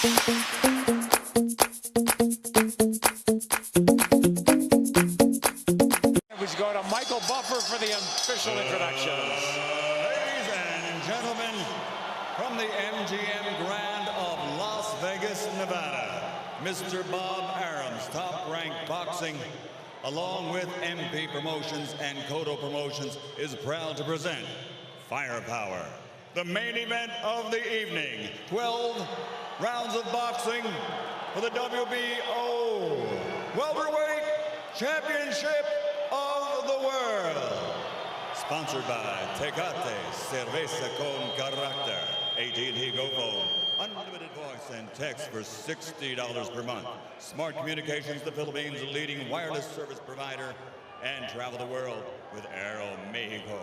Go to Michael Buffer for the official introductions. Ladies and gentlemen, from the MGM Grand of Las Vegas, Nevada, Mr. Bob Arum's Top-Ranked Boxing, along with MP Promotions and Cotto Promotions, is proud to present Firepower, the main event of the evening. 12 rounds of boxing for the WBO Welterweight Championship of the world. Sponsored by Tecate, Cerveza con Carácter. AT&T Go Phone, unlimited voice and text for $60 per month. Smart Communications, the Philippines' leading wireless service provider, and travel the world with Aero Mexico.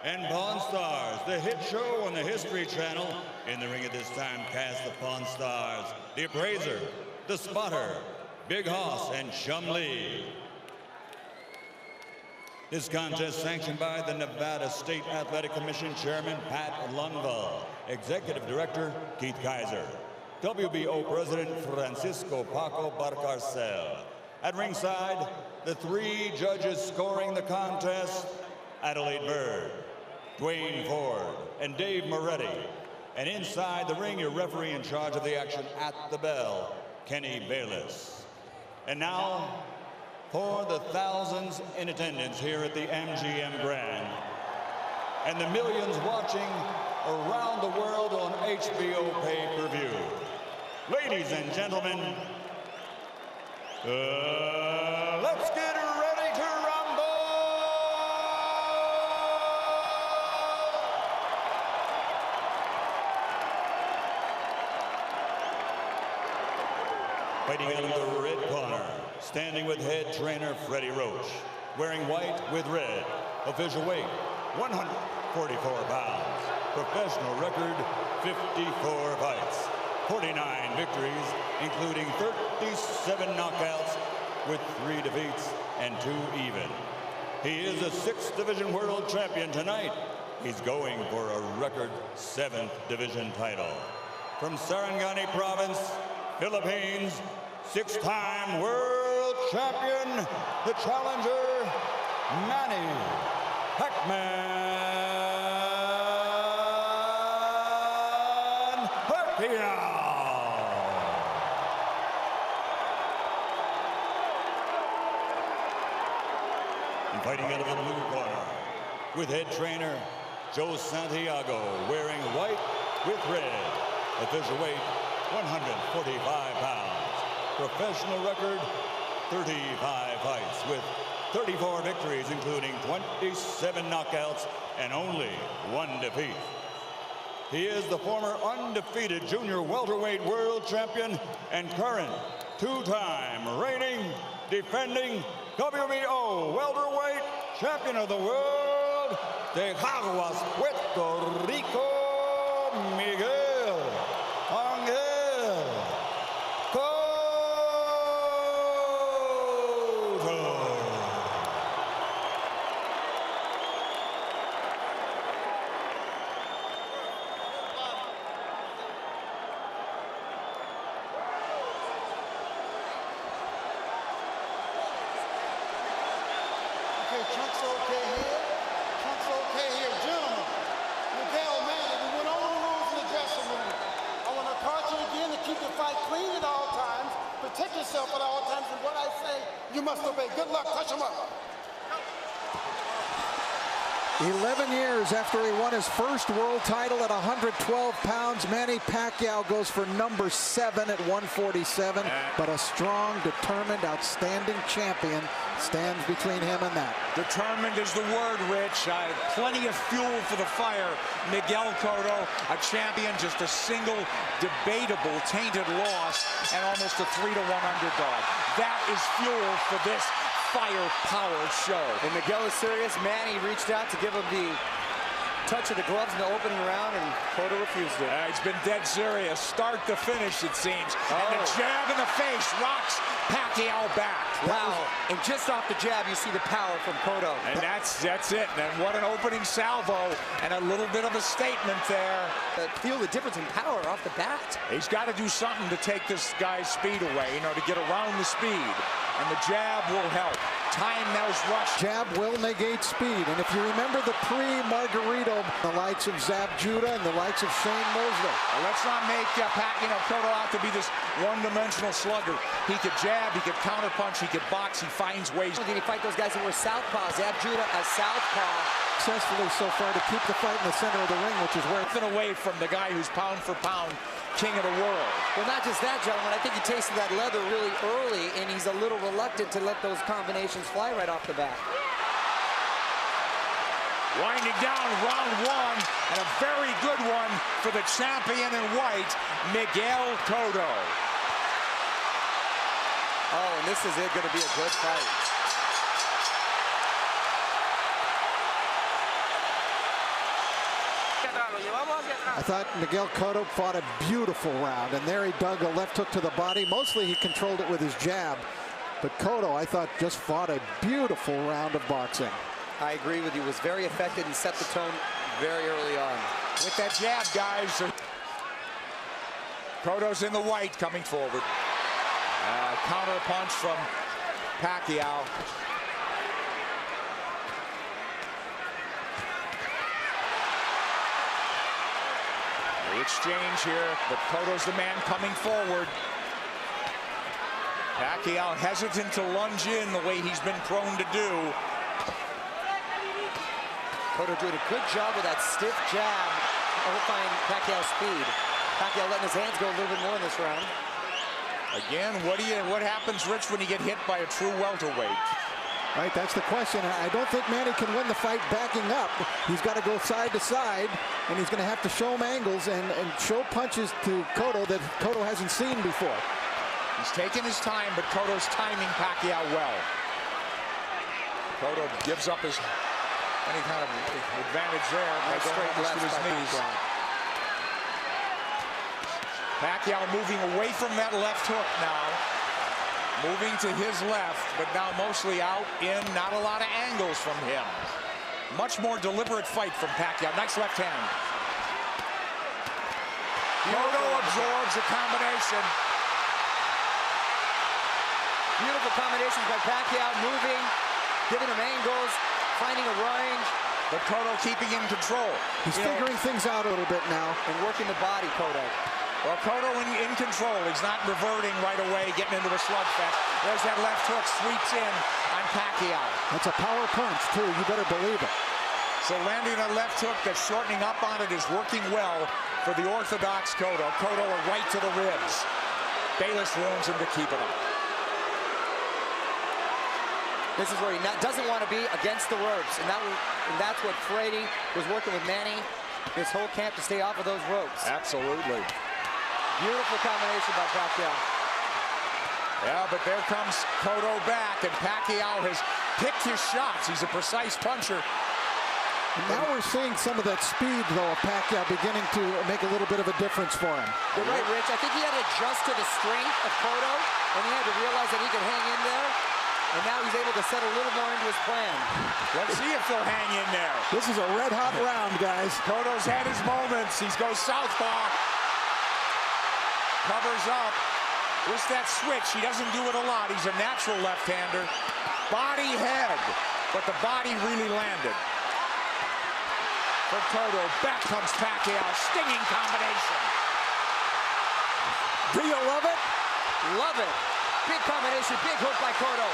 And Pawn Stars, the hit show on the History Channel. In the ring at this time, cast the Pawn Stars, the Appraiser, the Spotter, Big Hoss, and Chum Lee. This contest sanctioned by the Nevada State Athletic Commission Chairman Pat Lundvall, Executive Director Keith Kaiser, WBO President Francisco Paco Barcarcel. At ringside, the three judges scoring the contest, Adelaide Bird, Dwayne Ford, and Dave Moretti. And inside the ring, your referee in charge of the action at the bell, Kenny Bayless. And now, for the thousands in attendance here at the MGM Grand and the millions watching around the world on HBO pay-per-view. Ladies and gentlemen, let's get ready to rumble! Fighting out of the red corner, standing with head trainer Freddie Roach, wearing white with red, official weight 144 pounds, professional record 54 fights, 49 victories, including 37 knockouts with 3 defeats and 2 even. He is a 6th division world champion tonight. He's going for a record 7th division title. From Sarangani Province, Philippines, 6-time world champion, the challenger, Manny paquiao. And fighting out of the blue corner, with head trainer Joe Santiago, wearing white with red, official weight 145 pounds. Professional record, 35 fights with 34 victories, including 27 knockouts and only 1 defeat. He is the former undefeated junior welterweight world champion and current 2-time reigning, defending WBO welterweight champion of the world, de Caguas, Puerto Rico, Miguel. Trunk's okay here. Trunk's okay here. Gentlemen, Miguel, Manny, we went over the rules in the dressing room. I want to caution you again to keep the fight clean at all times, protect yourself at all times, and what I say, you must obey. Good luck. Touch him up. 11 years after he won his first world title at 112 pounds, Manny Pacquiao goes for number 7 at 147. But a strong, determined, outstanding champion stands between him and that. Determined is the word, Rich. Plenty of fuel for the fire. Miguel Cotto, a champion, just a single debatable tainted loss and almost a 3-1 underdog. That is fuel for this firepower show. And Miguel is serious. Manny reached out to give him the touch of the gloves in the opening round, and Cotto refused it. He's been dead serious, start to finish, it seems. And the jab in the face rocks Pacquiao back. Wow. And just off the jab, you see the power from Cotto. And that's it. And what an opening salvo and a little bit of a statement there. Feel the difference in power off the bat. He's got to do something to take this guy's speed away, to get around the speed. And the jab will help. Time those rush. Jab will negate speed. And if you remember the pre-Margarito, the likes of Zab Judah and the likes of Shane Mosley. Well, let's not make Cotto out to be this one-dimensional slugger. He could jab, he could counterpunch, he could box, he finds ways. Did he fight those guys that were southpaw? Zab Judah a southpaw. Successfully so far to keep the fight in the center of the ring, which is where Nothing away from the guy who's pound for pound king of the world. Well, not just that, gentlemen. I think he tasted that leather really early, and he's a little reluctant to let those combinations fly right off the bat. Winding down round one, and a very good one for the champion in white, Miguel Cotto. Oh, and this is going to be a good fight. I thought Miguel Cotto fought a beautiful round, and there he dug a left hook to the body. Mostly he controlled it with his jab, but Cotto, I thought, just fought a beautiful round of boxing. I agree with you. Was very effective and set the tone very early on. With that jab, guys. Cotto's in the white coming forward. Counter punch from Pacquiao. The exchange here, but Cotto's the man coming forward. Pacquiao hesitant to lunge in the way he's been prone to do. Cotto doing a good job with that stiff jab, overflying Pacquiao's speed. Pacquiao letting his hands go a little bit more in this round. Again, what happens, Rich, when you get hit by a true welterweight? Right, that's the question. I don't think Manny can win the fight backing up. He's got to go side to side, and he's going to have to show him angles and show punches to Cotto that Cotto hasn't seen before. He's taking his time, but Cotto's timing Pacquiao well. Cotto gives up any kind of advantage there by going almost to his knees. Pacquiao moving away from that left hook now. Moving to his left, but now mostly out in, not a lot of angles from him. Much more deliberate fight from Pacquiao. Nice left hand. Cotto absorbs a combination. Beautiful combinations by Pacquiao, moving, giving him angles, finding a range. But Cotto keeping in control. He's figuring things out a little bit now. And working the body, Cotto. Well, Cotto in control. He's not reverting right away, getting into a slugfest. There's that left hook, sweeps in on Pacquiao. That's a power punch, too. You better believe it. So landing a left hook that's shortening up on it is working well for the orthodox Cotto. Cotto a right to the ribs. Bayless warns him to keep it up. This is where he doesn't want to be against the ropes. And that's what Frady was working with Manny this whole camp, to stay off of those ropes. Absolutely. Beautiful combination by Pacquiao. Yeah, but there comes Cotto back, and Pacquiao has picked his shots. He's a precise puncher. Now we're seeing some of that speed, though, of Pacquiao beginning to make a little bit of a difference for him. You're right, Rich. I think he had to adjust to the strength of Cotto, and he had to realize that he could hang in there. And now he's able to set a little more into his plan. Let's see if they'll hang in there. This is a red-hot round, guys. Cotto's had his moments. He goes southpaw. Covers up. Just that switch. He doesn't do it a lot. He's a natural left-hander. Body head. But the body really landed. For Cotto. Back comes Pacquiao. Stinging combination. Do you love it? Love it. Big combination. Big hook by Cotto.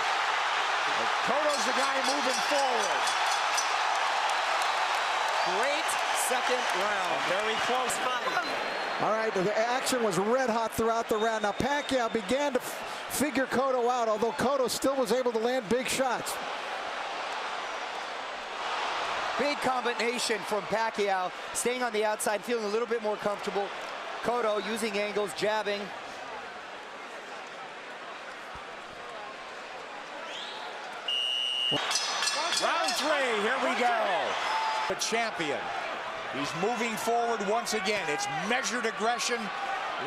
Cotto's the guy moving forward. Great second round. Very close fight. All right, the action was red hot throughout the round. Now Pacquiao began to figure Cotto out, although Cotto still was able to land big shots. Big combination from Pacquiao, staying on the outside, feeling a little bit more comfortable. Cotto using angles, jabbing. Round three, here we go. The champion. He's moving forward once again. It's measured aggression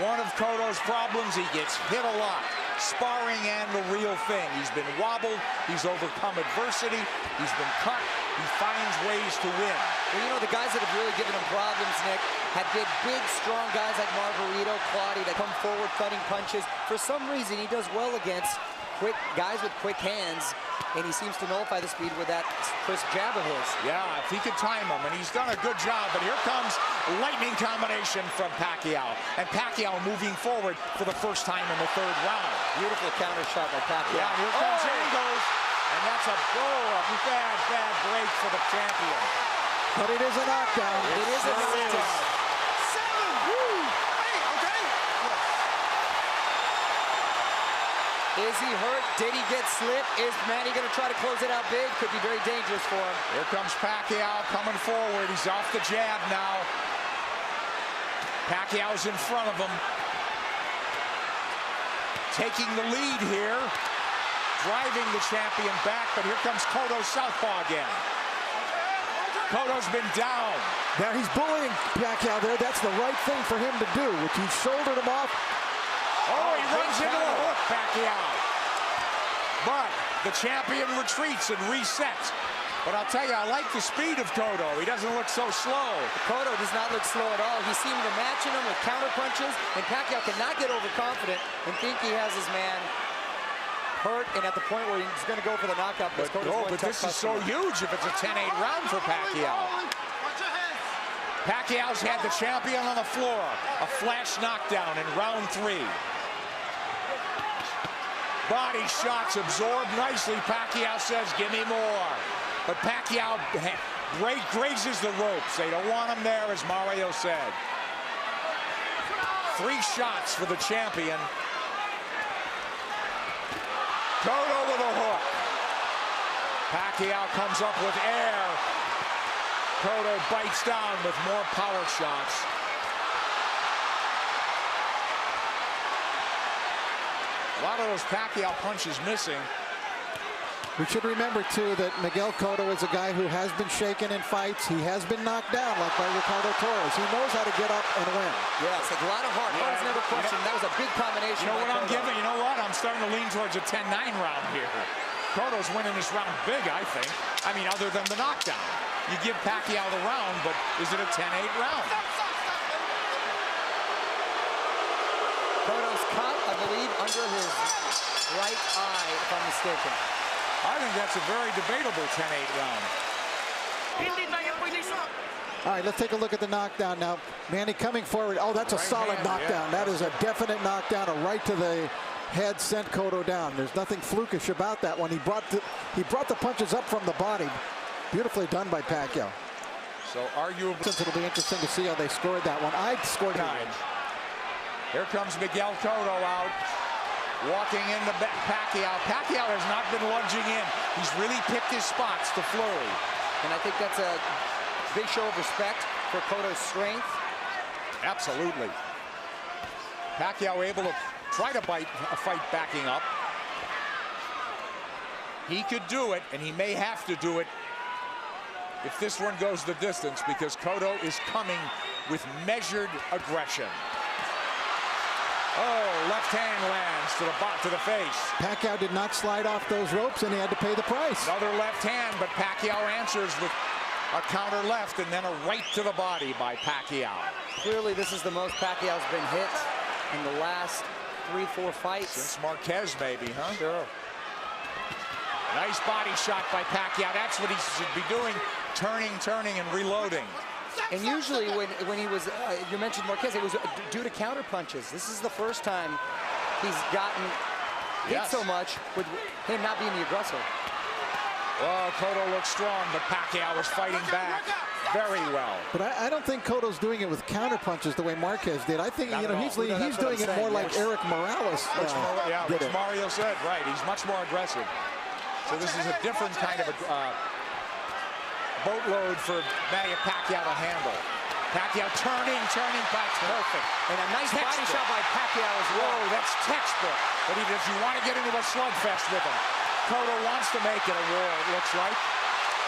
One of Cotto's problems, he gets hit a lot. Sparring and the real thing. He's been wobbled. He's overcome adversity. He's been cut. He finds ways to win. Well, you know, the guys that have really given him problems, Nick, have been big, strong guys like Margarito, Claudia, that come forward cutting punches. For some reason, he does well against quick guys with quick hands, and he seems to nullify the speed with that crisp jab of his. Yeah, if he could time him, and he's done a good job. But here comes lightning combination from Pacquiao, and Pacquiao moving forward for the first time in the third round. Beautiful counter shot by Pacquiao. Yeah, here comes angles, and that's a bad break for the champion. But it is a knockdown. It is a knockdown. Is he hurt? Did he get slipped? Is Manny going to try to close it out big? Could be very dangerous for him. Here comes Pacquiao coming forward. He's off the jab now. Pacquiao's in front of him. Taking the lead here. Driving the champion back, but here comes Cotto southpaw again. Cotto's been down. Now he's bullying Pacquiao there. That's the right thing for him to do, which he shouldered him off. Oh, he runs into the hook, Pacquiao. But the champion retreats and resets. But I'll tell you, I like the speed of Cotto. He doesn't look so slow. Cotto does not look slow at all. He seemed to matching him with counter punches, and Pacquiao cannot get overconfident and think he has his man hurt and at the point where he's going to go for the knockout. But this is so huge if it's a 10-8 round for Pacquiao. Pacquiao's had the champion on the floor. A flash knockdown in round 3. Body shots absorbed nicely. Pacquiao says, give me more. But Pacquiao grazes the ropes. They don't want him there, as Mario said. 3 shots for the champion. Cotto with a hook. Pacquiao comes up with air. Cotto bites down with more power shots. A lot of those Pacquiao punches missing. We should remember, too, that Miguel Cotto is a guy who has been shaken in fights. He has been knocked down, like by Ricardo Torres. He knows how to get up and win. Yes, a lot of heart. Heart's never questioned. That was a big combination. You know what I'm giving? You know what? I'm starting to lean towards a 10-9 round here. Cotto's winning this round big, I think. I mean, other than the knockdown. You give Pacquiao the round, but is it a 10-8 round? Cotto's cut, I believe, under his right eye, if I'm mistaken. I think that's a very debatable 10-8 round. All right, let's take a look at the knockdown now. Manny coming forward. Oh, that's a solid knockdown. Yeah. That is a definite knockdown. A right to the head sent Cotto down. There's nothing flukish about that one. He brought the punches up from the body. Beautifully done by Pacquiao. So arguably, since it'll be interesting to see how they scored that one. I scored 9. Here comes Miguel Cotto out. Walking into Pacquiao. Pacquiao has not been lunging in. He's really picked his spots to flurry. And I think that's a big show of respect for Cotto's strength. Absolutely. Pacquiao able to try to bite a fight backing up. He could do it, and he may have to do it if this one goes the distance, because Cotto is coming with measured aggression. Oh, left hand lands to the face. Pacquiao did not slide off those ropes, and he had to pay the price. Another left hand, but Pacquiao answers with a counter left and then a right to the body by Pacquiao. Clearly, this is the most Pacquiao's been hit in the last 3-4 fights. Since Marquez, maybe, huh? Sure. Nice body shot by Pacquiao. That's what he should be doing, turning, and reloading. And usually when he was, you mentioned Marquez, it was due to counter punches. This is the first time he's gotten hit so much with him not being the aggressor. Well, Cotto looks strong, but Pacquiao is fighting back very well. But I don't think Cotto's doing it with counter punches the way Marquez did. I think he's doing it more like Eric Morales which Mario said, right. He's much more aggressive. So this is a different kind of boatload for Manny Pacquiao to handle. Pacquiao turning, perfect. And a nice body shot by Pacquiao as well. Whoa, that's textbook. But if you want to get into a slugfest with him, Cotto wants to make it a war, it looks like.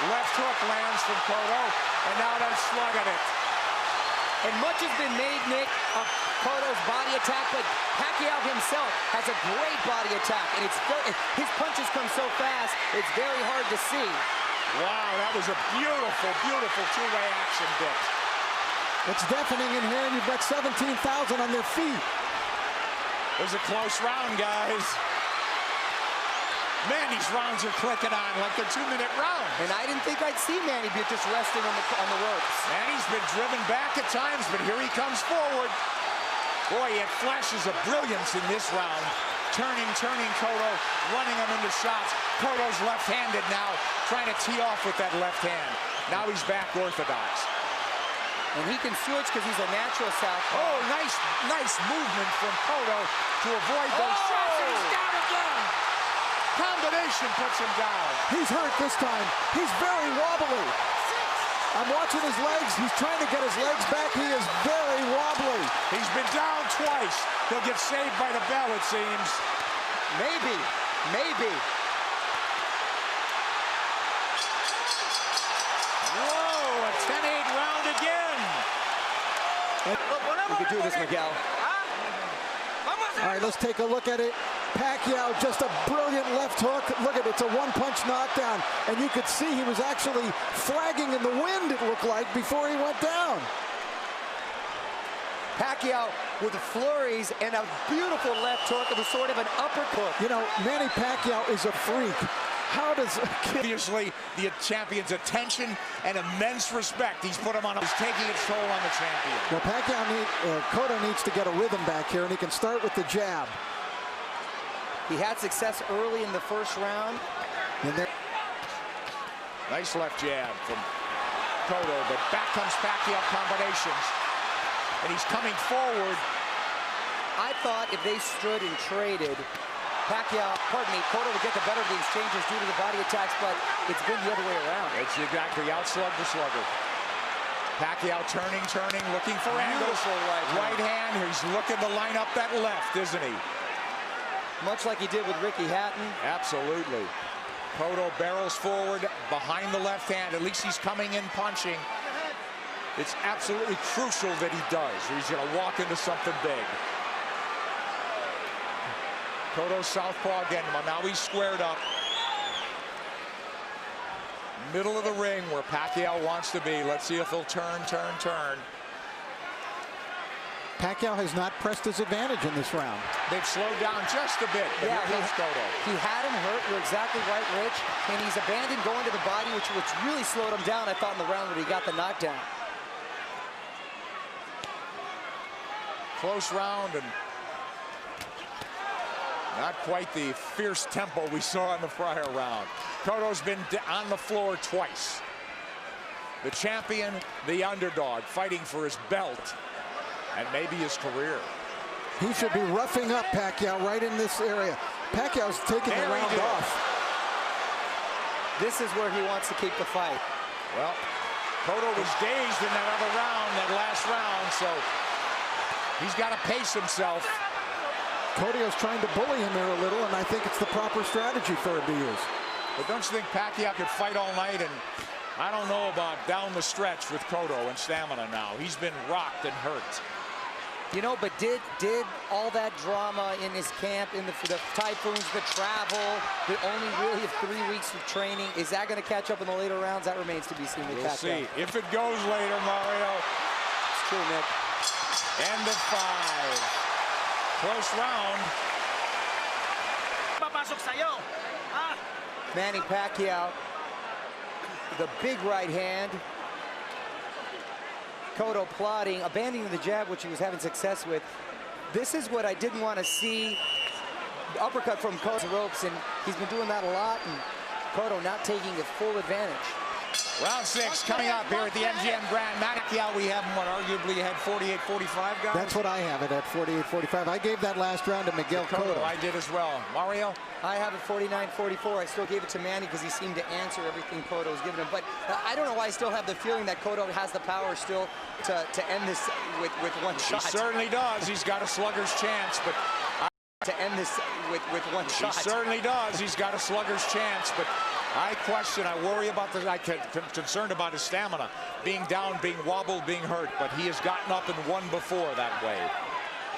Left hook lands from Cotto, and now they're slugging it. And much has been made, Nick, of Cotto's body attack, but Pacquiao himself has a great body attack, and his punches come so fast, it's very hard to see. Wow, that was a beautiful, beautiful two-way action, Dick. It's deafening in here, and you've got 17,000 on their feet. It was a close round, guys. Man, these rounds are clicking on like the 2-minute round. And I didn't think I'd see Manny be just resting on the ropes. Manny's been driven back at times, but here he comes forward. Boy, he had flashes of brilliance in this round. Turning Cotto, running him into shots. Cotto's left-handed now, trying to tee off with that left hand. Now he's back orthodox. And he can switch because he's a natural southpaw. Oh, nice movement from Cotto to avoid those shots. And he's down again. Combination puts him down. He's hurt this time. He's very wobbly. I'm watching his legs. He's trying to get his legs back. He is very wobbly. He's been down twice. He'll get saved by the bell, it seems. Maybe. Whoa, a 10-8 round again. We could do this, Miguel. All right, let's take a look at it. Pacquiao, just a brilliant left hook. Look at it, it's a one-punch knockdown. And you could see he was actually flagging in the wind, it looked like, before he went down. Pacquiao with flurries and a beautiful left hook. It was sort of an uppercut. You know, Manny Pacquiao is a freak. How does obviously the champion's attention and immense respect he's put him on? He's taking its toll on the champion. Well, Cotto needs to get a rhythm back here, and he can start with the jab. He had success early in the first round. Nice left jab from Cotto, but back comes Pacquiao combinations, and he's coming forward. I thought if they stood and traded, Cotto would get the better of the exchanges due to the body attacks, but it's been the other way around. It's exactly outslug the slugger. Pacquiao turning, looking for angles. Right hand. He's looking to line up that left, isn't he? Much like he did with Ricky Hatton. Absolutely. Cotto barrels forward behind the left hand. At least he's coming in punching. It's absolutely crucial that he does, or he's going to walk into something big. Cotto southpaw again. Now he's squared up. Middle of the ring where Pacquiao wants to be. Let's see if he'll turn. Pacquiao has not pressed his advantage in this round. They've slowed down just a bit, but yeah, here comes Cotto. He had him hurt, you're exactly right, Rich, and he's abandoned going to the body, which really slowed him down, I thought, in the round when he got the knockdown. Close round, and not quite the fierce tempo we saw in the prior round. Cotto's been on the floor twice. The champion, the underdog, fighting for his belt and maybe his career. He should be roughing up Pacquiao right in this area. Pacquiao's taking the round off. This is where he wants to keep the fight. Well, Cotto was dazed in that other round, that last round, so he's got to pace himself. Cotto's trying to bully him here a little, and I think it's the proper strategy for him to use. But don't you think Pacquiao could fight all night? And I don't know about down the stretch with Cotto and stamina now. He's been rocked and hurt. You know, but did all that drama in his camp, in the typhoons, the travel, the only really 3 weeks of training, is that going to catch up in the later rounds? That remains to be seen with Pacquiao. We'll see. If it goes later, Mario. It's true, Nick. End of 5. Close round. Manny Pacquiao, the big right hand. Cotto plotting, abandoning the jab, which he was having success with. This is what I didn't want to see. The uppercut from Cotto's ropes, and he's been doing that a lot, and Cotto not taking his full advantage. Round 6 coming up here at the MGM Grand. Pacquiao, we have him, arguably had 48-45, guys? That's what I have it at, 48-45. I gave that last round to Miguel Cotto. I did as well. Mario? I have it 49-44. I still gave it to Manny because he seemed to answer everything Cotto was giving him. But I don't know why I still have the feeling that Cotto has the power still to end this with one shot. He certainly does. He's got a slugger's chance, but... to end this with one shot. He certainly does. He's got a slugger's chance, but I worry about this. I'm concerned about his stamina. Being down, being wobbled, being hurt. But he has gotten up and won before that way.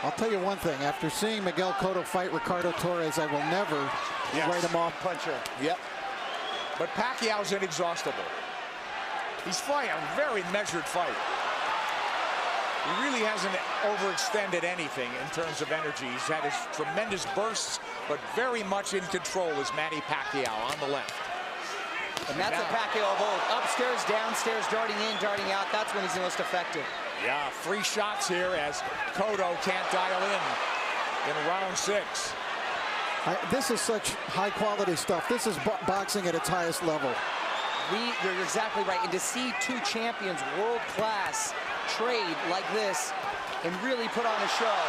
I'll tell you one thing. After seeing Miguel Cotto fight Ricardo Torres, I will never write him off puncher. Yep. But Pacquiao's inexhaustible. He's fighting a very measured fight. He really hasn't overextended anything in terms of energy. He's had his tremendous bursts, but very much in control is Manny Pacquiao on the left. And that's a Pacquiao of old. Upstairs, downstairs, darting in, darting out. That's when he's the most effective. Yeah, 3 shots here as Cotto can't dial in round 6. This is such high-quality stuff. This is boxing at its highest level. You're exactly right. And to see 2 champions, world-class, trade like this and really put on a show,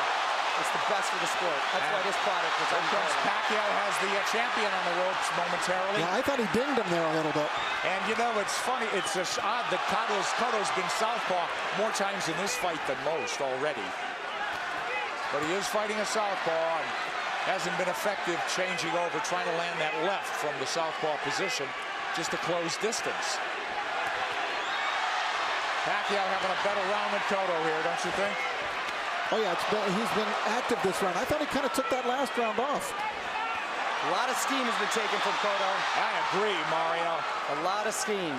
it's the best for the sport. That's why this product is unbelievable. Pacquiao has the champion on the ropes momentarily. Yeah, I thought he dinged him there a little bit. And you know, it's funny. It's just odd that Cotto's been southpaw more times in this fight than most already. But he is fighting a southpaw and hasn't been effective changing over, trying to land that left from the southpaw position just to close distance. Pacquiao having a better round than Cotto here, don't you think? Oh yeah, he's been active this round. I thought he kind of took that last round off. A lot of steam has been taken from Cotto. I agree, Mario. A lot of steam.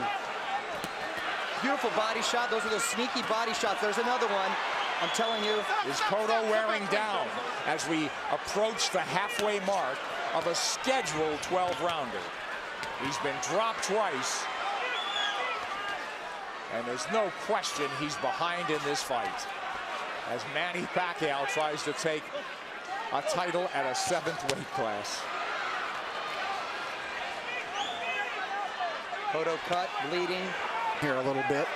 Beautiful body shot. Those are those sneaky body shots. There's another one. I'm telling you. Is Cotto wearing down as we approach the halfway mark of a scheduled 12-rounder? He's been dropped twice. And there's no question he's behind in this fight, as Manny Pacquiao tries to take a title at a 7th weight class. Cotto cut, bleeding. Here a little bit.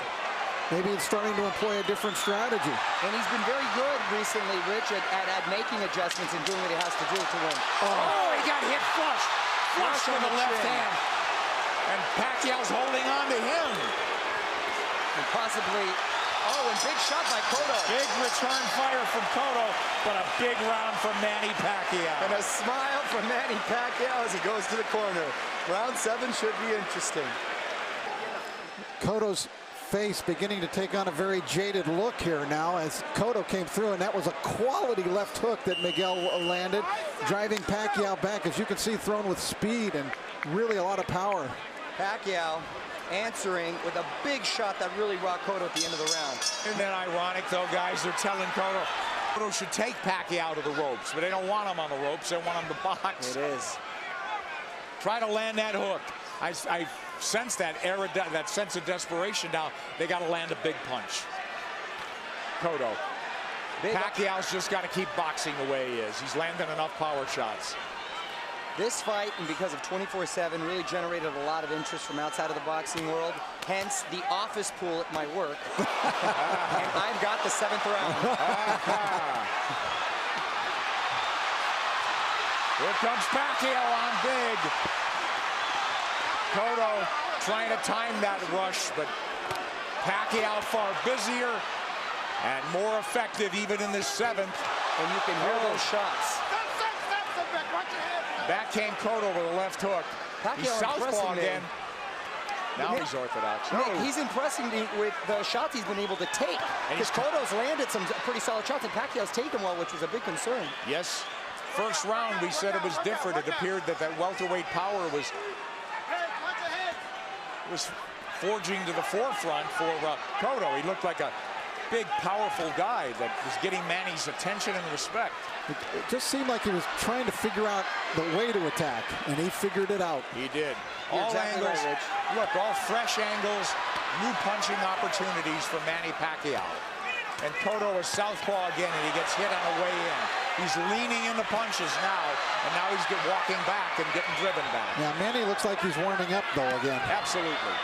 Maybe it's starting to employ a different strategy. And he's been very good recently, Rich, at making adjustments and doing what he has to do to win. Oh, he got hit flush. Flush with the left hand. And Pacquiao's holding on to him. And possibly, and big shot by Cotto. Big return fire from Cotto, but a big round from Manny Pacquiao. And a smile from Manny Pacquiao as he goes to the corner. Round 7 should be interesting. Cotto's face beginning to take on a very jaded look here now as Cotto came through, and that was a quality left hook that Miguel landed, driving Pacquiao back, as you can see, thrown with speed and really a lot of power. Pacquiao answering with a big shot that really rocked Cotto at the end of the round. Isn't that ironic, though, guys? They're telling Cotto should take Pacquiao to the ropes, but they don't want him on the ropes. They want him to box. It is. Try to land that hook. I sense that sense of desperation now. They got to land a big punch. Cotto. Pacquiao's just got to keep boxing the way he is. He's landing enough power shots. This fight, and because of 24/7, really generated a lot of interest from outside of the boxing world. Hence, the office pool at my work. And I've got the 7th round. Here comes Pacquiao on big. Cotto trying to time that rush, but Pacquiao far busier and more effective even in this 7th. And you can hear those shots. Back came Cotto with a left hook. He's southpaw again. Now he's orthodox. Nick, he's impressing me with the shots he's been able to take. Because Cotto's landed some pretty solid shots, and Pacquiao's taken well, which was a big concern. Yes. First round, we said it was different. It appeared that welterweight power was forging to the forefront for Cotto. He looked like a big, powerful guy that was getting Manny's attention and respect. It just seemed like he was trying to figure out the way to attack, and he figured it out. He did. You're All exactly angles. right, Rich. Look, all fresh angles, new punching opportunities for Manny Pacquiao. And Cotto is southpaw again, and he gets hit on the way in. He's leaning into punches now, and now he's walking back and getting driven back. Yeah, Manny looks like he's warming up, though, again. Absolutely.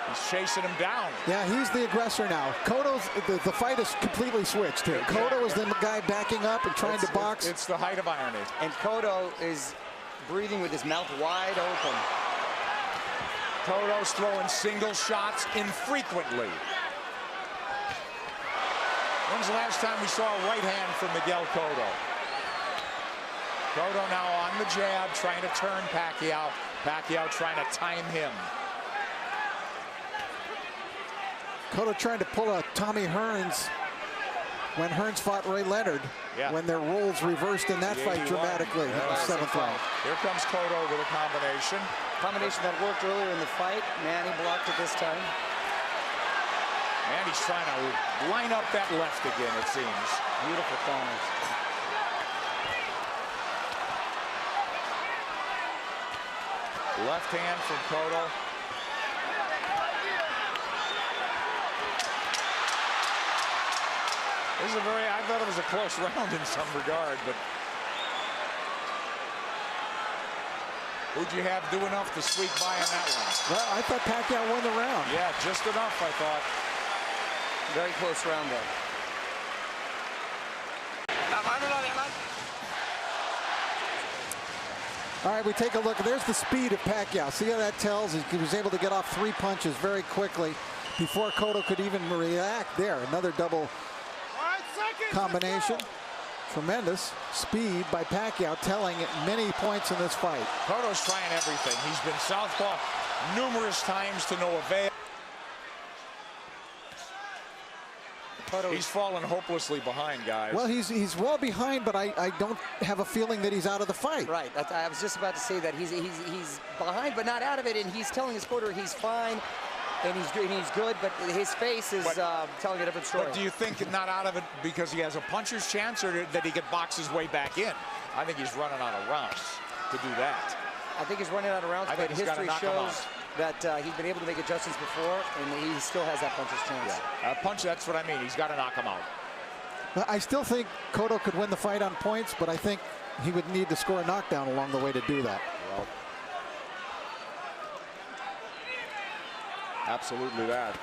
He's chasing him down. Yeah, he's the aggressor now. Cotto's, the fight is completely switched here. Cotto is the guy backing up and trying to box. It's the height of irony. And Cotto is breathing with his mouth wide open. Cotto's throwing single shots infrequently. When's the last time we saw a right hand from Miguel Cotto? Cotto now on the jab, trying to turn Pacquiao. Pacquiao trying to time him. Cotto trying to pull a Tommy Hearns when Hearns fought Ray Leonard, when their roles reversed in that fight dramatically in the 7th round. Here comes Cotto with a combination. Combination that worked earlier in the fight. Manny blocked it this time. Manny's trying to line up that left again, it seems. Beautiful counters. Left hand from Cotto. This is I thought it was a close round in some regard, but who'd you have do enough to squeak by on that one? Well, I thought Pacquiao won the round. Yeah, just enough, I thought. Very close round, though. All right, we take a look. There's the speed of Pacquiao. See how that tells? He was able to get off 3 punches very quickly before Cotto could even react. There, another double combination. Tremendous speed by Pacquiao, telling at many points in this fight. Cotto's trying everything. He's been southpaw numerous times to no avail. He's fallen hopelessly behind, guys. Well, he's well behind, but I don't have a feeling that he's out of the fight. Right. I was just about to say that he's behind, but not out of it, and he's telling his corner he's fine. And he's good, but his face is telling a different story. But do you think not out of it because he has a puncher's chance, or that he could box his way back in? I think he's running out of rounds to do that. I think he's running out of rounds, but history shows that he's been able to make adjustments before, and he still has that puncher's chance. Yeah. Punch, that's what I mean. He's got to knock him out. I still think Cotto could win the fight on points, but I think he would need to score a knockdown along the way to do that. Well, absolutely that.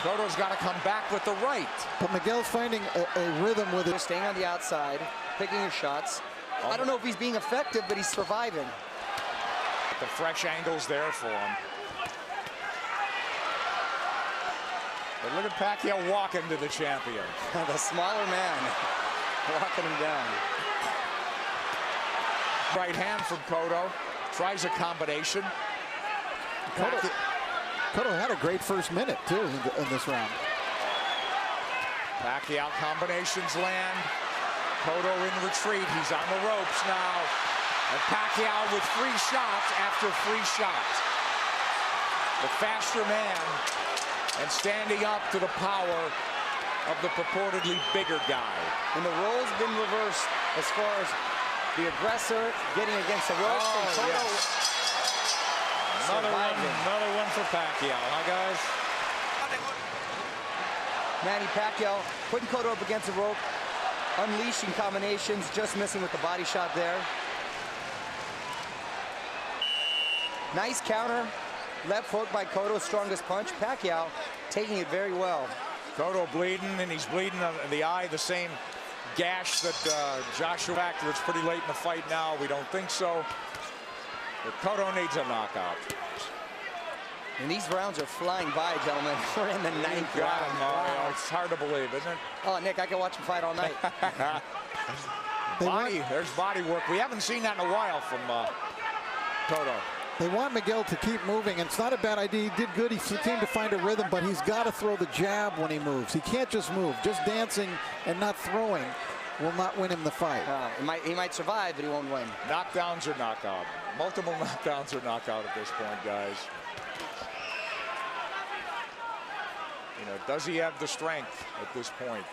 Cotto's got to come back with the right. But Miguel's finding a rhythm with it. Staying on the outside, picking his shots. I don't know if he's being effective, but he's surviving. The fresh angles there for him. But look at Pacquiao walking to the champion. The smaller man walking him down. Right hand from Cotto. Tries a combination. Cotto had a great first minute, too, in this round. Pacquiao combinations land. Cotto in retreat. He's on the ropes now. And Pacquiao with 3 shots after 3 shots. The faster man and standing up to the power of the purportedly bigger guy. And the role's been reversed as far as the aggressor getting against the ropes. Another one for Pacquiao, huh, guys? Manny Pacquiao putting Cotto up against the rope, unleashing combinations, just missing with the body shot there. Nice counter, left hook by Cotto, strongest punch. Pacquiao taking it very well. Cotto bleeding, and he's bleeding on the eye, the same gash that Joshua factor. It's pretty late in the fight now. We don't think so. But Cotto needs a knockout. And these rounds are flying by, gentlemen. We're in the 9th round. Wow. It's hard to believe, isn't it? Oh, Nick, I can watch him fight all night. There's body work. We haven't seen that in a while from Cotto. They want Miguel to keep moving, and it's not a bad idea. He did good. He seemed to find a rhythm, but he's got to throw the jab when he moves. He can't just move. Just dancing and not throwing will not win him the fight. He might survive, but he won't win. Knockdowns or knockout. Multiple knockdowns or knockout at this point, guys. You know, does he have the strength at this point?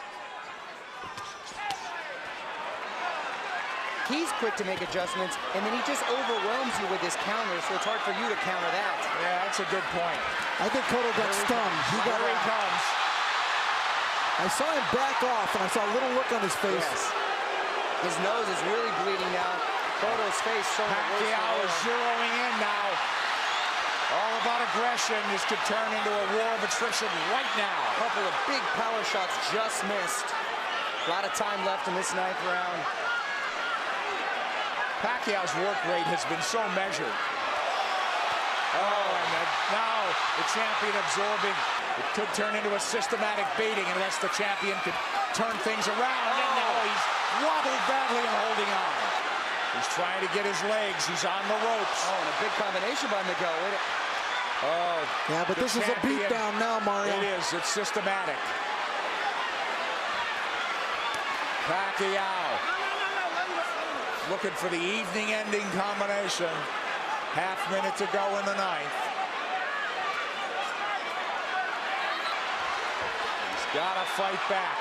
He's quick to make adjustments, and then he just overwhelms you with his counter, so it's hard for you to counter that. Yeah, that's a good point. I think Cotto got stunned. Here he comes. I saw him back off, and I saw a little look on his face. Yes. His nose is really bleeding now. Cotto's face showing Pacquiao is zeroing in now. All about aggression. This could turn into a war of attrition right now. A couple of big power shots just missed. A lot of time left in this 9th round. Pacquiao's work rate has been so measured. Oh, and now the champion absorbing. It could turn into a systematic beating unless the champion could turn things around. And now wobbled badly and holding on. He's trying to get his legs. He's on the ropes. Oh, and a big combination by Miguel. Oh, yeah, but this is a beatdown now, Mario. It is. It's systematic. Pacquiao looking for the evening-ending combination. Half minute to go in the ninth. He's got to fight back.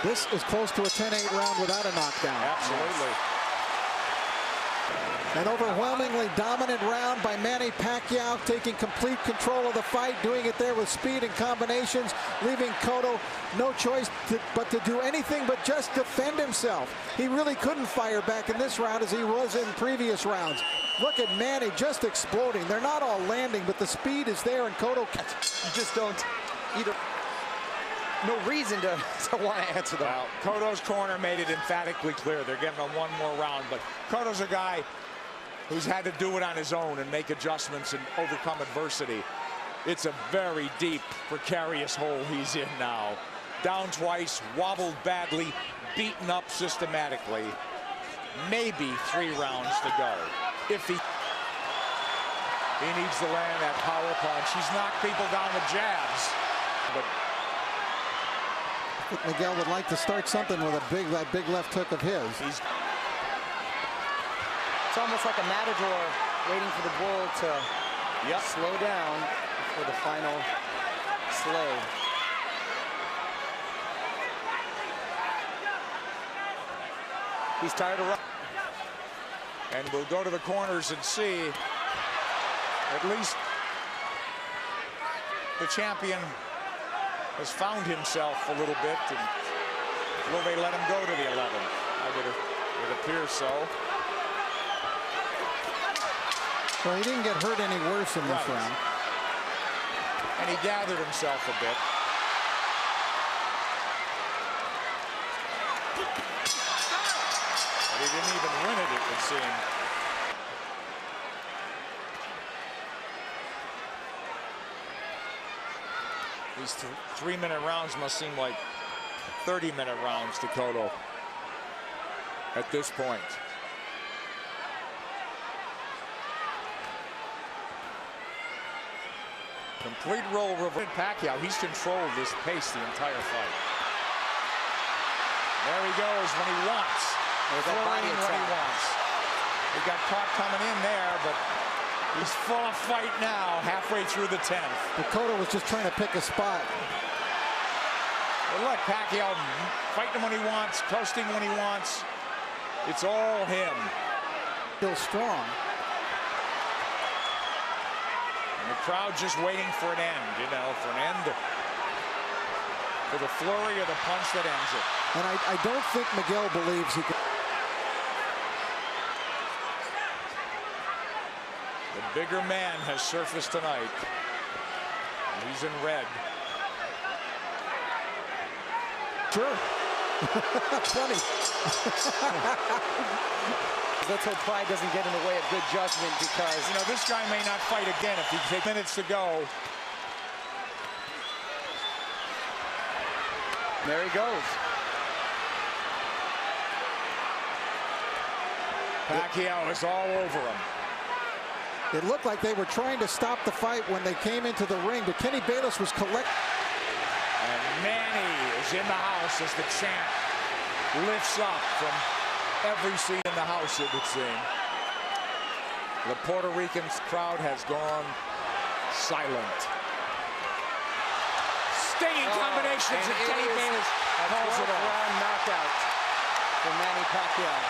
This is close to a 10-8 round without a knockdown. Absolutely. An overwhelmingly dominant round by Manny Pacquiao, taking complete control of the fight, doing it there with speed and combinations, leaving Cotto no choice but to do anything but just defend himself. He really couldn't fire back in this round as he was in previous rounds. Look at Manny just exploding. They're not all landing, but the speed is there, and Cotto... You just don't either. No reason to want to answer that. Well, Cotto's corner made it emphatically clear they're getting on one more round, but Cotto's a guy who's had to do it on his own and make adjustments and overcome adversity. It's a very deep, precarious hole he's in now. Down twice, wobbled badly, beaten up systematically. Maybe 3 rounds to go. If he needs to land that power punch. He's knocked people down with jabs. But I think Miguel would like to start something with that big left hook of his. It's almost like a matador waiting for the bull to slow down for the final slay. He's tired of running. And we'll go to the corners and see. At least the champion has found himself a little bit. And will they let him go to the 11th? It appears so. Well, he didn't get hurt any worse in this round. And he gathered himself a bit. But he didn't even win it would seem. These 3-minute rounds must seem like 30-minute rounds to Cotto at this point. Complete role reversed. Pacquiao, he's controlled this pace the entire fight. There he goes when he wants. There's that body when he wants. He got caught coming in there, but he's full of fight now, halfway through the 10th. But Cotto was just trying to pick a spot. Well, look, Pacquiao fighting when he wants, coasting when he wants. It's all him. Still strong. And the crowd just waiting for an end, you know, for the flurry or the punch that ends it. And I don't think Miguel believes he can. The bigger man has surfaced tonight. He's in red. Sure. Funny. Let's hope pride doesn't get in the way of good judgment, because you know this guy may not fight again if he takes minutes to go. There he goes. Pacquiao is all over him. It looked like they were trying to stop the fight when they came into the ring, but Kenny Bayless was collecting. And Manny is in the house as the chant lifts up from every seat in the house, it would seem. The Puerto Rican crowd has gone silent. Stinging combinations, and Kenny Bayless calls it off. Round knockout for Manny Pacquiao.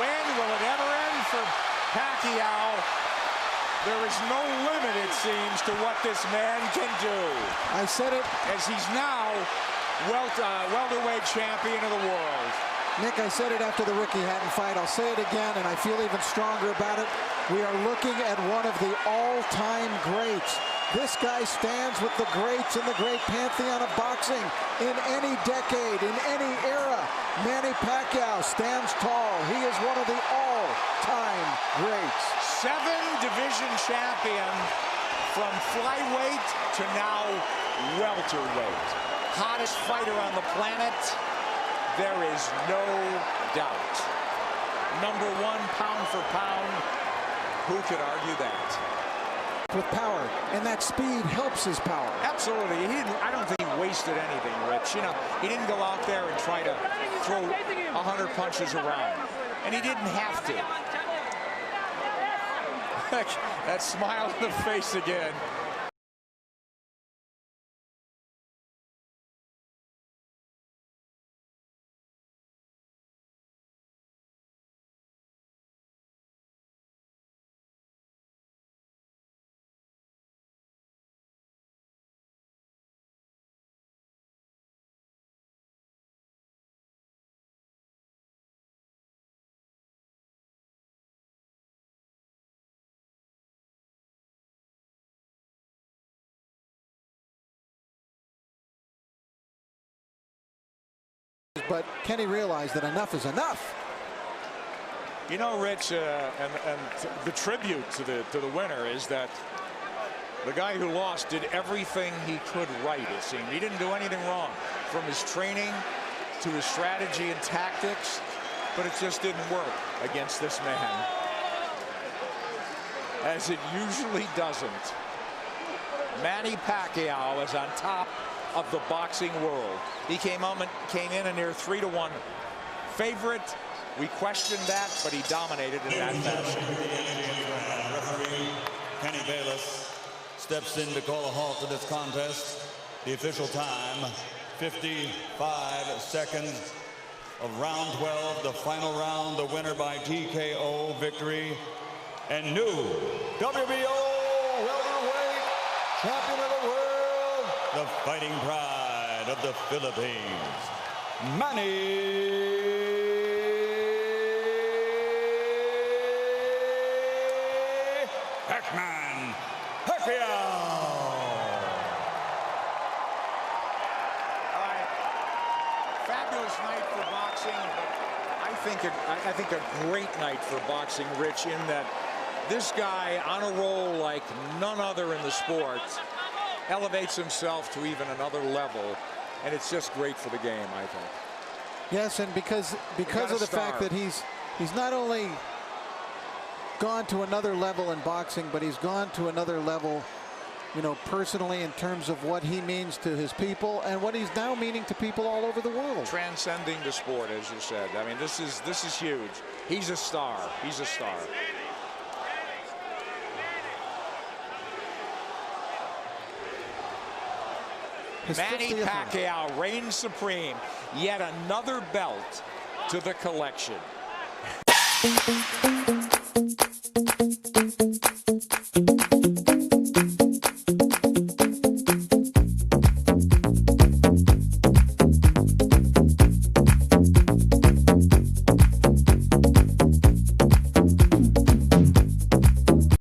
When will it ever end for Pacquiao? There is no limit, it seems, to what this man can do. I said it. As he's now welterweight champion of the world. Nick, I said it after the Ricky Hatton fight. I'll say it again, and I feel even stronger about it. We are looking at one of the all-time greats. This guy stands with the greats in the great pantheon of boxing in any decade, in any era. Manny Pacquiao stands tall. He is one of the all-time greats. 7-division champion from flyweight to now welterweight. Hottest fighter on the planet. there is no doubt. #1 pound for pound. Who could argue that? With power, and that speed helps his power. Absolutely. I don't think he wasted anything, Rich. You know, he didn't go out there and try to throw 100 punches around, and he didn't have to. That smile on the face again. But Kenny realized that enough is enough. You know, Rich, and the tribute to the winner is that the guy who lost did everything he could right, it seemed. He didn't do anything wrong, from his training to his strategy and tactics, but it just didn't work against this man, as it usually doesn't. Manny Pacquiao is on top of the boxing world. He came in a near 3-1 favorite. We questioned that, but he dominated in that fashion. Referee Kenny Bayless steps in to call a halt to this contest. The official time, 55 seconds of round 12, the final round, the winner by TKO victory, and new WBO welterweight champion of the world, the fighting pride of the Philippines, Manny Pacquiao. Fabulous night for boxing, but I think a great night for boxing, Rich, in that this guy on a roll like none other in the sport elevates himself to even another level, and it's just great for the game, I think. Yes, and because of the fact that he's not only gone to another level in boxing, but he's gone to another level, you know, personally, in terms of what he means to his people and what he's now meaning to people all over the world. Transcending the sport, as you said. I mean, this is huge. He's a star. He's a star. Manny Pacquiao reigns supreme. Yet another belt to the collection.